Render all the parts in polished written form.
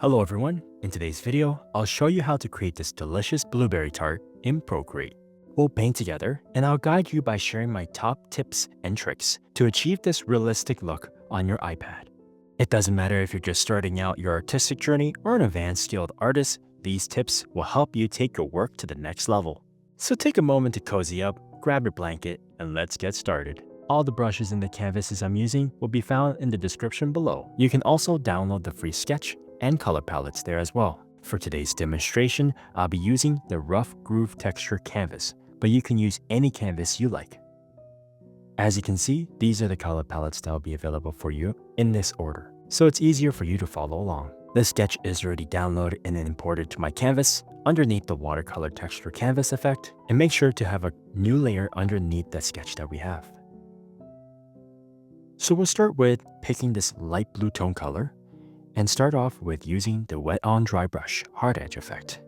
Hello everyone, in today's video, I'll show you how to create this delicious blueberry tart in Procreate. We'll paint together and I'll guide you by sharing my top tips and tricks to achieve this realistic look on your iPad. It doesn't matter if you're just starting out your artistic journey or an advanced skilled artist, these tips will help you take your work to the next level. So take a moment to cozy up, grab your blanket, and let's get started. All the brushes and the canvases I'm using will be found in the description below. You can also download the free sketch and color palettes there as well. For today's demonstration, I'll be using the Rough Groove Texture canvas, but you can use any canvas you like. As you can see, these are the color palettes that will be available for you in this order, so it's easier for you to follow along. The sketch is already downloaded and imported to my canvas underneath the watercolor texture canvas effect, and make sure to have a new layer underneath the sketch that we have. So we'll start with picking this light blue tone color and start off with using the wet on dry brush hard edge effect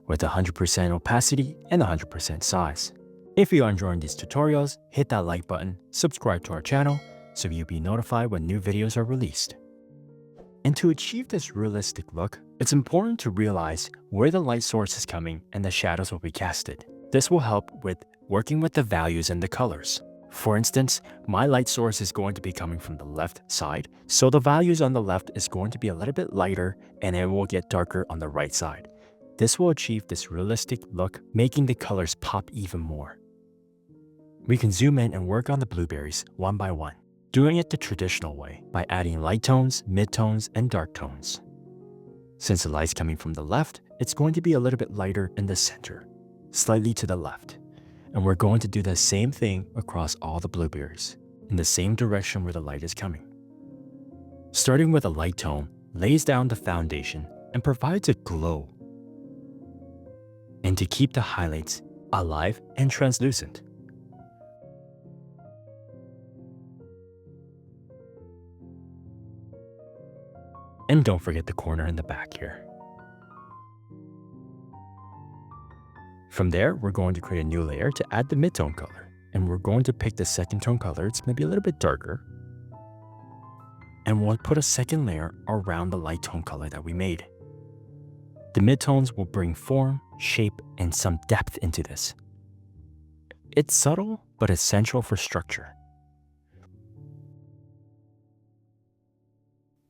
with 100% opacity and 100% size. If you are enjoying these tutorials, hit that like button, subscribe to our channel so you'll be notified when new videos are released. And to achieve this realistic look, it's important to realize where the light source is coming and the shadows will be casted. This will help with working with the values and the colors. For instance, my light source is going to be coming from the left side, so the values on the left is going to be a little bit lighter and it will get darker on the right side. This will achieve this realistic look, making the colors pop even more. We can zoom in and work on the blueberries one by one, doing it the traditional way by adding light tones, mid-tones, and dark tones. Since the light's coming from the left, it's going to be a little bit lighter in the center, slightly to the left. And we're going to do the same thing across all the blueberries, in the same direction where the light is coming. Starting with a light tone, lays down the foundation and provides a glow. And to keep the highlights alive and translucent. And don't forget the corner in the back here. From there, we're going to create a new layer to add the mid-tone color. And we're going to pick the second tone color. It's going to be a little bit darker. And we'll put a second layer around the light tone color that we made. The mid-tones will bring form, shape, and some depth into this. It's subtle, but essential for structure.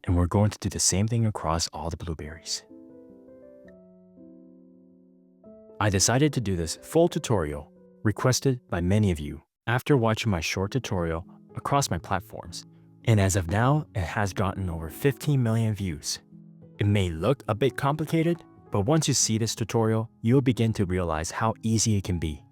And we're going to do the same thing across all the blueberries. I decided to do this full tutorial requested by many of you after watching my short tutorial across my platforms, and as of now, it has gotten over 15 million views. It may look a bit complicated, but once you see this tutorial, you'll begin to realize how easy it can be.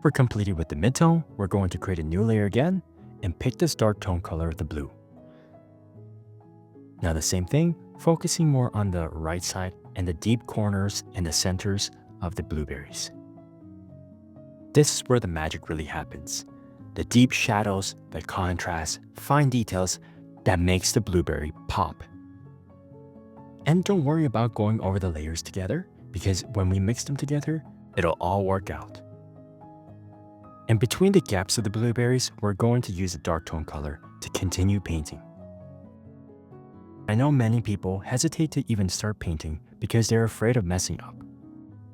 For completed with the mid-tone, we're going to create a new layer again and pick this dark tone color of the blue. Now the same thing, focusing more on the right side and the deep corners and the centers of the blueberries. This is where the magic really happens. The deep shadows, the contrast, fine details that makes the blueberry pop. And don't worry about going over the layers together, because when we mix them together, it'll all work out. And between the gaps of the blueberries, we're going to use a dark tone color to continue painting. I know many people hesitate to even start painting because they're afraid of messing up.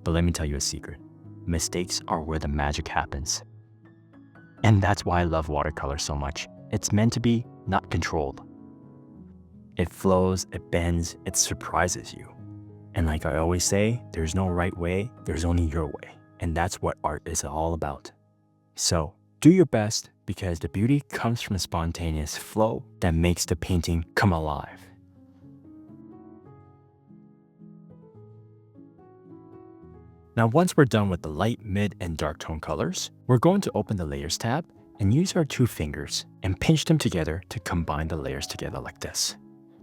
But let me tell you a secret. Mistakes are where the magic happens. And that's why I love watercolor so much. It's meant to be, not controlled. It flows, it bends, it surprises you. And like I always say, there's no right way, there's only your way. And that's what art is all about. So, do your best because the beauty comes from a spontaneous flow that makes the painting come alive. Now once we're done with the light, mid, and dark tone colors, we're going to open the Layers tab and use our two fingers and pinch them together to combine the layers together like this.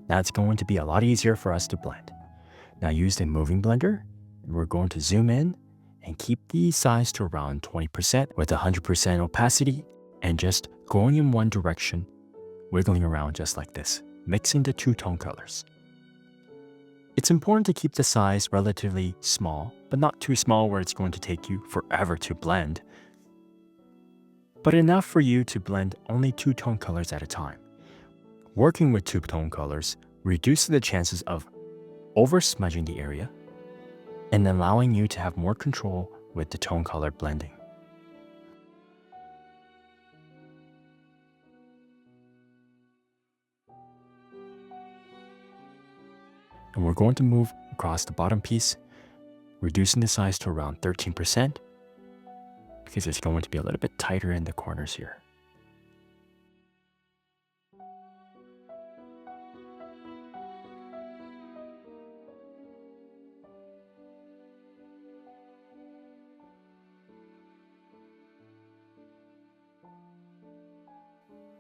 Now it's going to be a lot easier for us to blend. Now use the moving blender, and we're going to zoom in and keep the size to around 20% with 100% opacity and just going in one direction wiggling around just like this, mixing the two tone colors. It's important to keep the size relatively small, but not too small where it's going to take you forever to blend, but enough for you to blend only two tone colors at a time. Working with two tone colors reduces the chances of over-smudging the area and allowing you to have more control with the tone color blending. And we're going to move across the bottom piece, reducing the size to around 13% because it's going to be a little bit tighter in the corners here.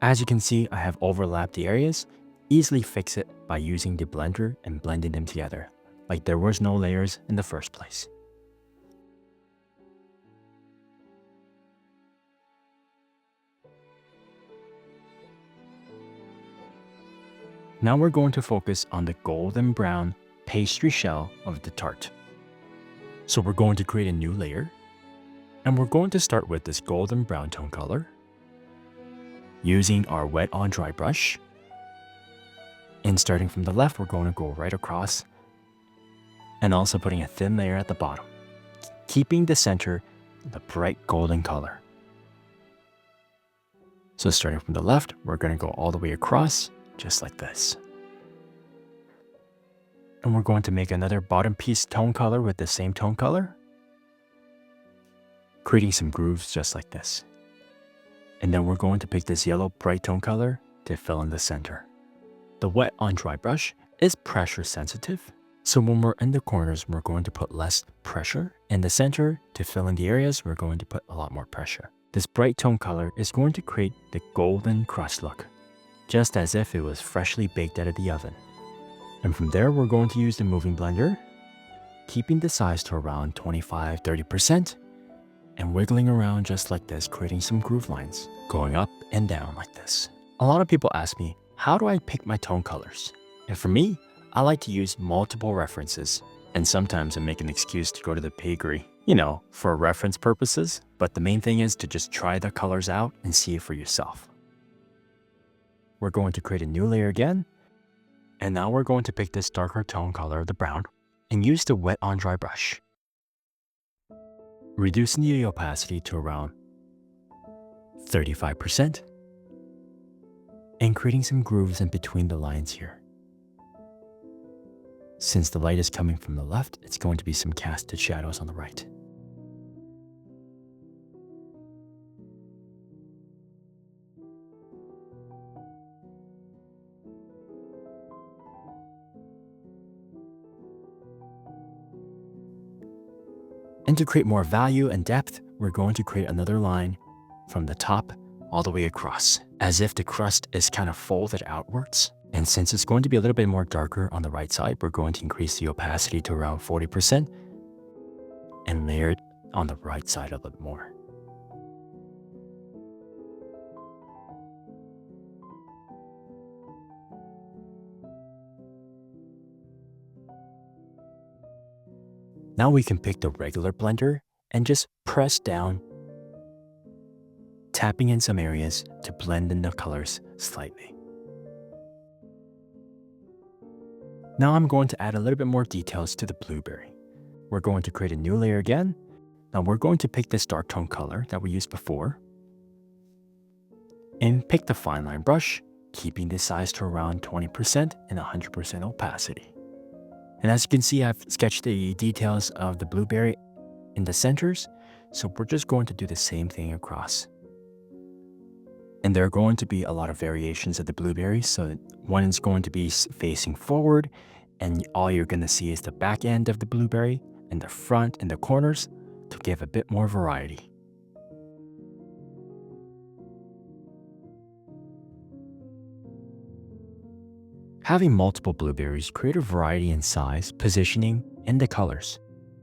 As you can see, I have overlapped the areas. Easily fix it by using the blender and blending them together, like there was no layers in the first place. Now we're going to focus on the golden brown pastry shell of the tart. So we're going to create a new layer, and we're going to start with this golden brown tone color, using our wet on dry brush. And starting from the left, we're going to go right across and also putting a thin layer at the bottom, keeping the center the bright golden color. So starting from the left, we're going to go all the way across, just like this. And we're going to make another bottom piece tone color with the same tone color, creating some grooves just like this. And then we're going to pick this yellow bright tone color to fill in the center. The wet on dry brush is pressure sensitive, so when we're in the corners, we're going to put less pressure. In the center, to fill in the areas, we're going to put a lot more pressure. This bright tone color is going to create the golden crust look, just as if it was freshly baked out of the oven. And from there, we're going to use the moving blender, keeping the size to around 25–30%, and wiggling around just like this, creating some groove lines, going up and down like this. A lot of people ask me, how do I pick my tone colors? And for me, I like to use multiple references, and sometimes I make an excuse to go to the piggery, for reference purposes, but the main thing is to just try the colors out and see it for yourself. We're going to create a new layer again, and now we're going to pick this darker tone color of the brown and use the wet on dry brush, reducing the opacity to around 35%, and creating some grooves in between the lines here. Since the light is coming from the left, it's going to be some casted shadows on the right. And to create more value and depth, we're going to create another line from the top all the way across, as if the crust is kind of folded outwards. And since it's going to be a little bit more darker on the right side, we're going to increase the opacity to around 40% and layer it on the right side a little bit more. Now we can pick the regular blender and just press down, tapping in some areas to blend in the colors slightly. Now I'm going to add a little bit more details to the blueberry. We're going to create a new layer again. Now we're going to pick this dark tone color that we used before and pick the fine line brush, keeping the size to around 20% and 100% opacity. And as you can see, I've sketched the details of the blueberry in the centers, so we're just going to do the same thing across. And there are going to be a lot of variations of the blueberries, so one is going to be facing forward, and all you're going to see is the back end of the blueberry, and the front and the corners to give a bit more variety. Having multiple blueberries create a variety in size, positioning, and the colors,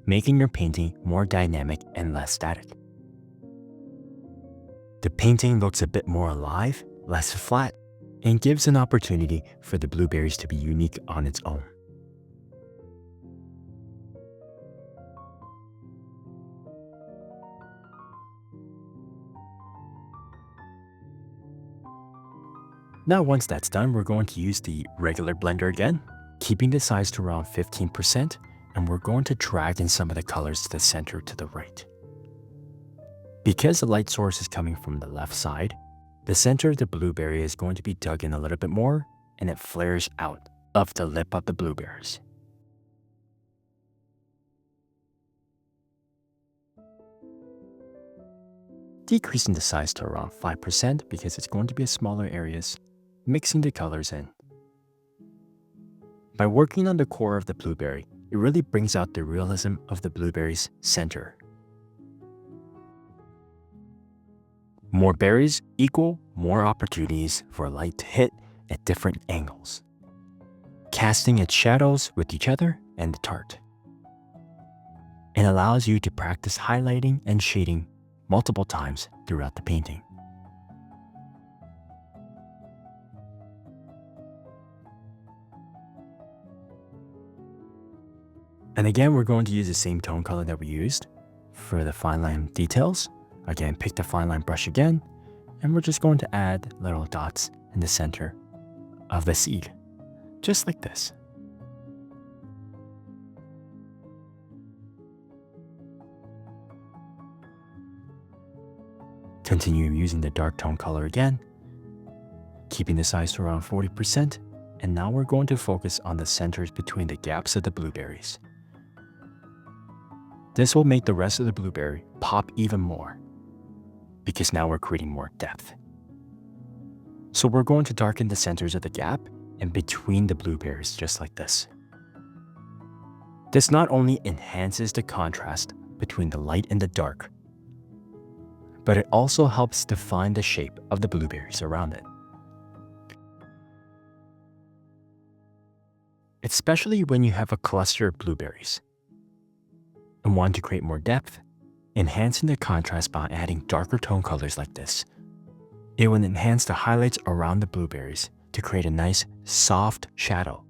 making your painting more dynamic and less static. The painting looks a bit more alive, less flat, and gives an opportunity for the blueberries to be unique on its own. Now once that's done, we're going to use the regular blender again, keeping the size to around 15%, and we're going to drag in some of the colors to the center to the right. Because the light source is coming from the left side, the center of the blueberry is going to be dug in a little bit more, and it flares out of the lip of the blueberries. Decreasing the size to around 5% because it's going to be smaller areas, mixing the colors in. By working on the core of the blueberry, it really brings out the realism of the blueberry's center. More berries equal more opportunities for light to hit at different angles, casting its shadows with each other and the tart. It allows you to practice highlighting and shading multiple times throughout the painting. And again, we're going to use the same tone color that we used for the fine line details. Again, pick the fine line brush again, and we're just going to add little dots in the center of the seed, just like this. Continue using the dark tone color again, keeping the size to around 40%, and now we're going to focus on the centers between the gaps of the blueberries. This will make the rest of the blueberry pop even more, because now we're creating more depth. So we're going to darken the centers of the gap and between the blueberries just like this. This not only enhances the contrast between the light and the dark, but it also helps define the shape of the blueberries around it. Especially when you have a cluster of blueberries and want to create more depth, enhancing the contrast by adding darker tone colors like this. It will enhance the highlights around the blueberries to create a nice, soft shadow.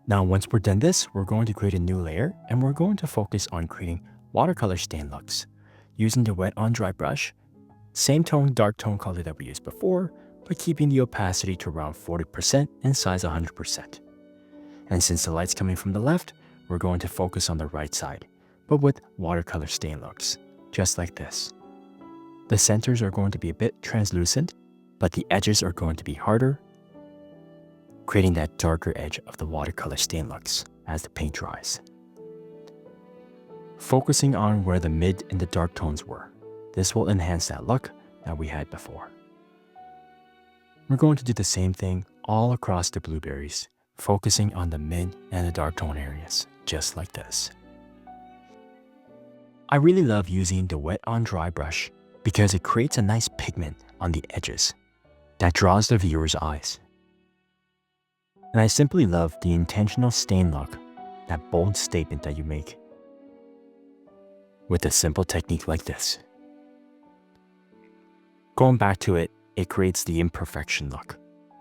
Now, once we're done this, we're going to create a new layer, and we're going to focus on creating watercolor stain looks using the wet on dry brush, same tone, dark tone color that we used before, but keeping the opacity to around 40% and size 100%. And since the light's coming from the left, we're going to focus on the right side, but with watercolor stain looks, just like this. The centers are going to be a bit translucent, but the edges are going to be harder, creating that darker edge of the watercolor stain looks as the paint dries. Focusing on where the mid and the dark tones were, this will enhance that look that we had before. We're going to do the same thing all across the blueberries, focusing on the mid and the dark tone areas, just like this. I really love using the wet on dry brush because it creates a nice pigment on the edges that draws the viewer's eyes. And I simply love the intentional stain look, that bold statement that you make with a simple technique like this. Going back to it, it creates the imperfection look.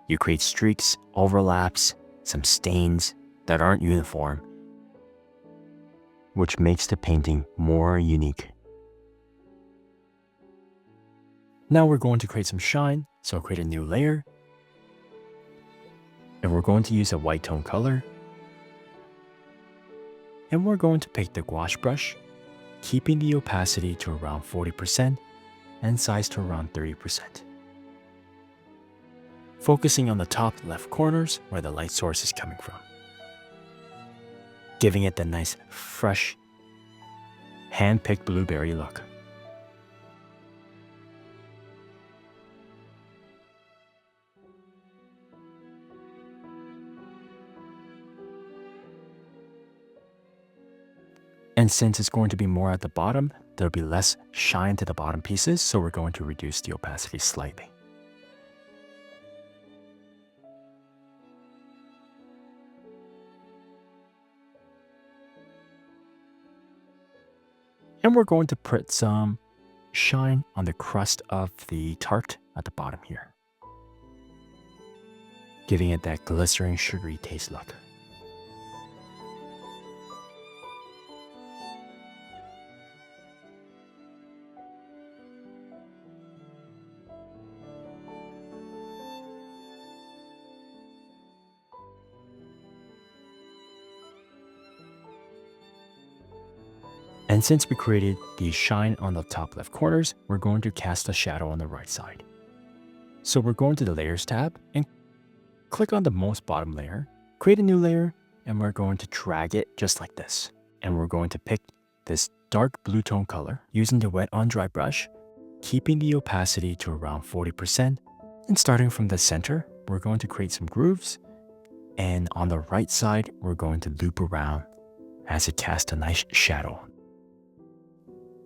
You create streaks, overlaps, some stains that aren't uniform, which makes the painting more unique. Now we're going to create some shine, so I'll create a new layer. And we're going to use a white tone color. And we're going to pick the gouache brush, keeping the opacity to around 40% and size to around 30%. Focusing on the top left corners where the light source is coming from, giving it the nice, fresh, hand-picked blueberry look. And since it's going to be more at the bottom, there'll be less shine to the bottom pieces, so we're going to reduce the opacity slightly. And we're going to put some shine on the crust of the tart at the bottom here, giving it that glistering sugary taste look. And since we created the shine on the top left corners, we're going to cast a shadow on the right side. So we're going to the Layers tab and click on the most bottom layer, create a new layer, and we're going to drag it just like this. And we're going to pick this dark blue tone color using the Wet on Dry brush, keeping the opacity to around 40%. And starting from the center, we're going to create some grooves. And on the right side, we're going to loop around as it casts a nice shadow.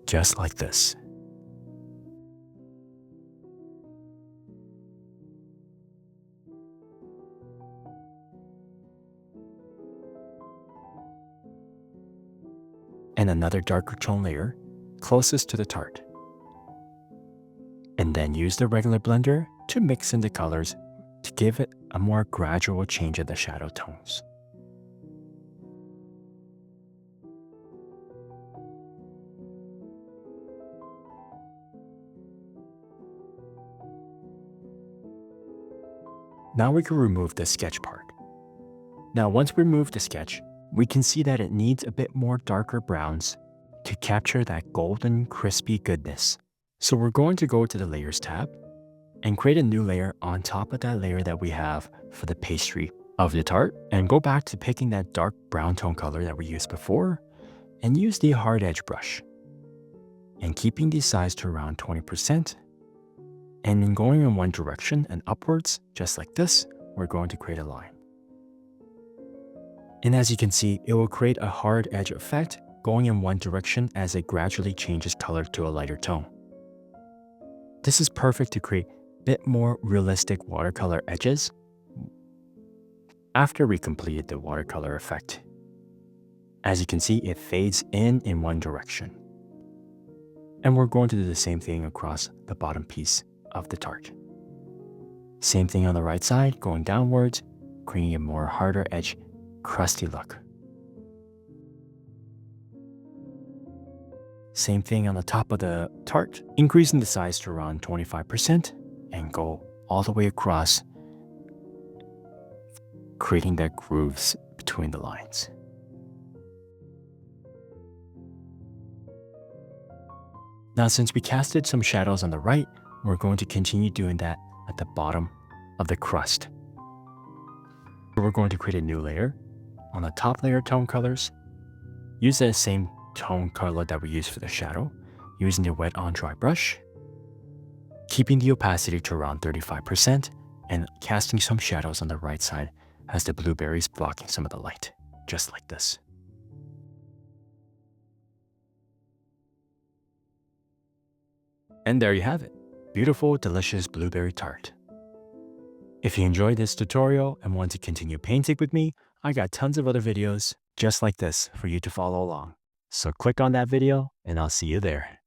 Just like this. And another darker tone layer closest to the tart. And then use the regular blender to mix in the colors to give it a more gradual change of the shadow tones. Now we can remove the sketch part. Now once we remove the sketch, we can see that it needs a bit more darker browns to capture that golden crispy goodness. So we're going to go to the Layers tab and create a new layer on top of that layer that we have for the pastry of the tart, and go back to picking that dark brown tone color that we used before and use the hard edge brush. And keeping the size to around 20%. And then going in one direction and upwards, just like this, we're going to create a line. And as you can see, it will create a hard edge effect going in one direction as it gradually changes color to a lighter tone. This is perfect to create a bit more realistic watercolor edges after we completed the watercolor effect. As you can see, it fades in one direction. And we're going to do the same thing across the bottom piece of the tart. Same thing on the right side, going downwards, creating a more harder edge, crusty look. Same thing on the top of the tart, increasing the size to around 25% and go all the way across, creating that grooves between the lines. Now since we casted some shadows on the right, we're going to continue doing that at the bottom of the crust. We're going to create a new layer. On the top layer tone colors, use the same tone color that we used for the shadow, using the Wet on Dry brush, keeping the opacity to around 35% and casting some shadows on the right side as the blueberries blocking some of the light, just like this. And there you have it. Beautiful, delicious blueberry tart. If you enjoyed this tutorial and want to continue painting with me, I got tons of other videos just like this for you to follow along. So click on that video and I'll see you there.